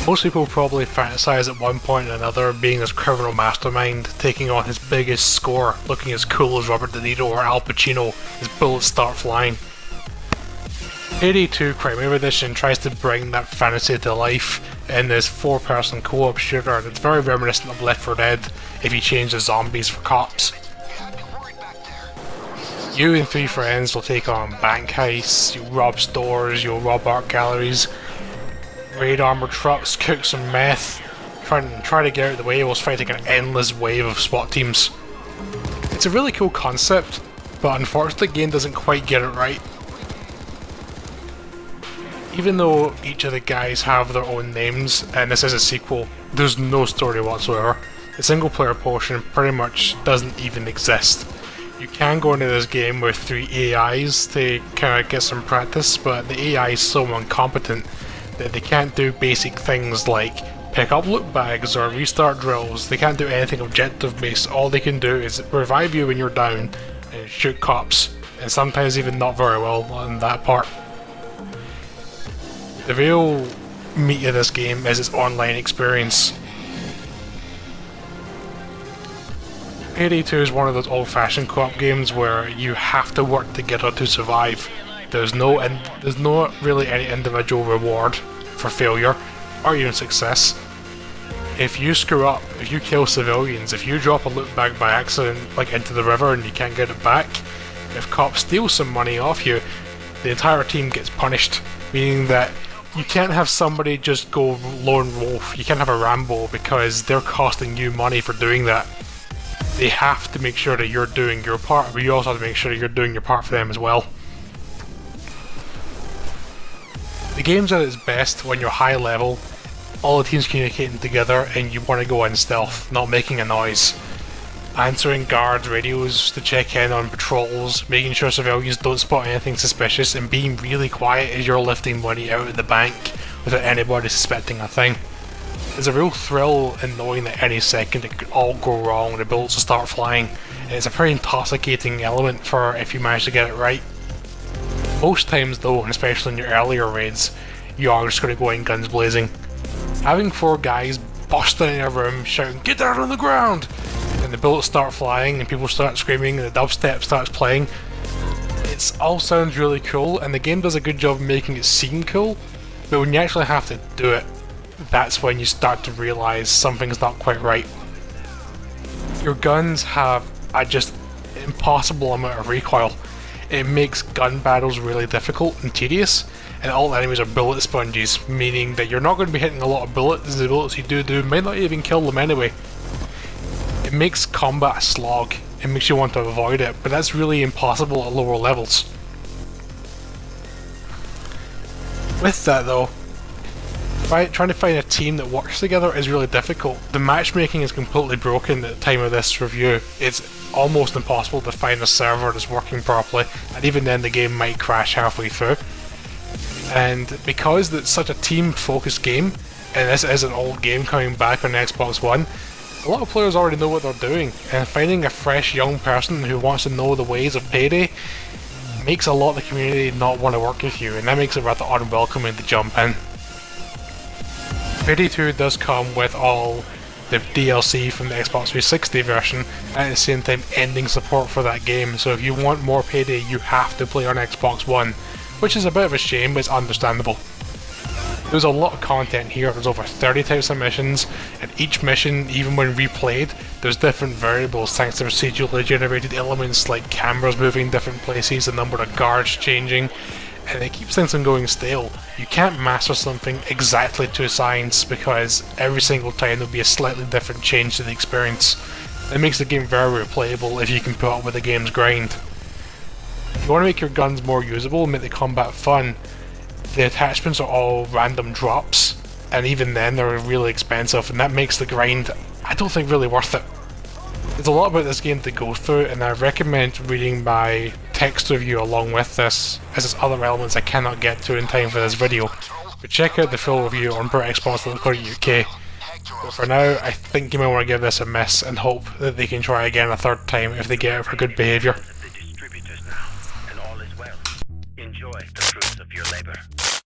Most people probably fantasize at one point or another being this criminal mastermind, taking on his biggest score, looking as cool as Robert De Niro or Al Pacino as bullets start flying. Payday 2 Crimewave Edition tries to bring that fantasy to life in this 4-person co-op shooter that's very reminiscent of Left 4 Dead if you change the zombies for cops. You and 3 friends will take on bank heists, you'll rob stores, you'll rob art galleries, raid armoured trucks, cook some meth, try to get out of the way whilst fighting an endless wave of SWAT teams. It's a really cool concept, but unfortunately the game doesn't quite get it right. Even though each of the guys have their own names, and this is a sequel, there's no story whatsoever. The single player portion pretty much doesn't even exist. You can go into this game with 3 AIs to kind of get some practice, but the AI is so incompetent that they can't do basic things like pick up loot bags or restart drills. They can't do anything objective based. All they can do is revive you when you're down and shoot cops, and sometimes even not very well on that part. The real meat of this game is its online experience. Payday 2 is one of those old-fashioned co-op games where you have to work together to survive. There's not really any individual reward for failure or even success. If you screw up, if you kill civilians, if you drop a loot bag by accident like into the river and you can't get it back, if cops steal some money off you, the entire team gets punished, meaning that you can't have somebody just go lone wolf, you can't have a Rambo because they're costing you money for doing that. They have to make sure that you're doing your part, but you also have to make sure that you're doing your part for them as well. The game's at its best when you're high level, all the teams communicating together and you want to go in stealth, not making a noise. Answering guards' radios to check in on patrols, making sure civilians don't spot anything suspicious, and being really quiet as you're lifting money out of the bank without anybody suspecting a thing. There's a real thrill in knowing that any second it could all go wrong and the bullets will start flying, and it's a very intoxicating element for if you manage to get it right. Most times though, and especially in your earlier raids, you are just going to go in guns blazing. Having 4 guys busting in a room shouting, "Get down on the ground!" and the bullets start flying and people start screaming and the dubstep starts playing, it all sounds really cool and the game does a good job of making it seem cool, but when you actually have to do it, that's when you start to realise something's not quite right. Your guns have a just impossible amount of recoil. It makes gun battles really difficult and tedious, and all enemies are bullet sponges, meaning that you're not going to be hitting a lot of bullets, the bullets you do might not even kill them anyway. It makes combat a slog, it makes you want to avoid it, but that's really impossible at lower levels. With that though, trying to find a team that works together is really difficult. The matchmaking is completely broken at the time of this review. It's almost impossible to find a server that's working properly, and even then the game might crash halfway through. And because it's such a team-focused game, and this is an old game coming back on Xbox One, a lot of players already know what they're doing, and finding a fresh young person who wants to know the ways of Payday makes a lot of the community not want to work with you, and that makes it rather unwelcoming to jump in. Payday 2 does come with all the DLC from the Xbox 360 version, and at the same time ending support for that game, so if you want more Payday you have to play on Xbox One, which is a bit of a shame but it's understandable. There's a lot of content here, there's over 30 types of missions, and each mission, even when replayed, there's different variables thanks to procedurally generated elements like cameras moving different places, the number of guards changing, and it keeps things from going stale. You can't master something exactly to a science because every single time there'll be a slightly different change to the experience. It makes the game very replayable if you can put up with the game's grind. If you want to make your guns more usable and make the combat fun, the attachments are all random drops, and even then they're really expensive, and that makes the grind, I don't think, really worth it. There's a lot about this game to go through, and I recommend reading my text review along with this, as there's other elements I cannot get to in time for this video. But check out the full review on BritXbox.co.uk. But for now, I think you might want to give this a miss and hope that they can try again a third time if they get it for good behaviour. Enjoy the fruits of your labor.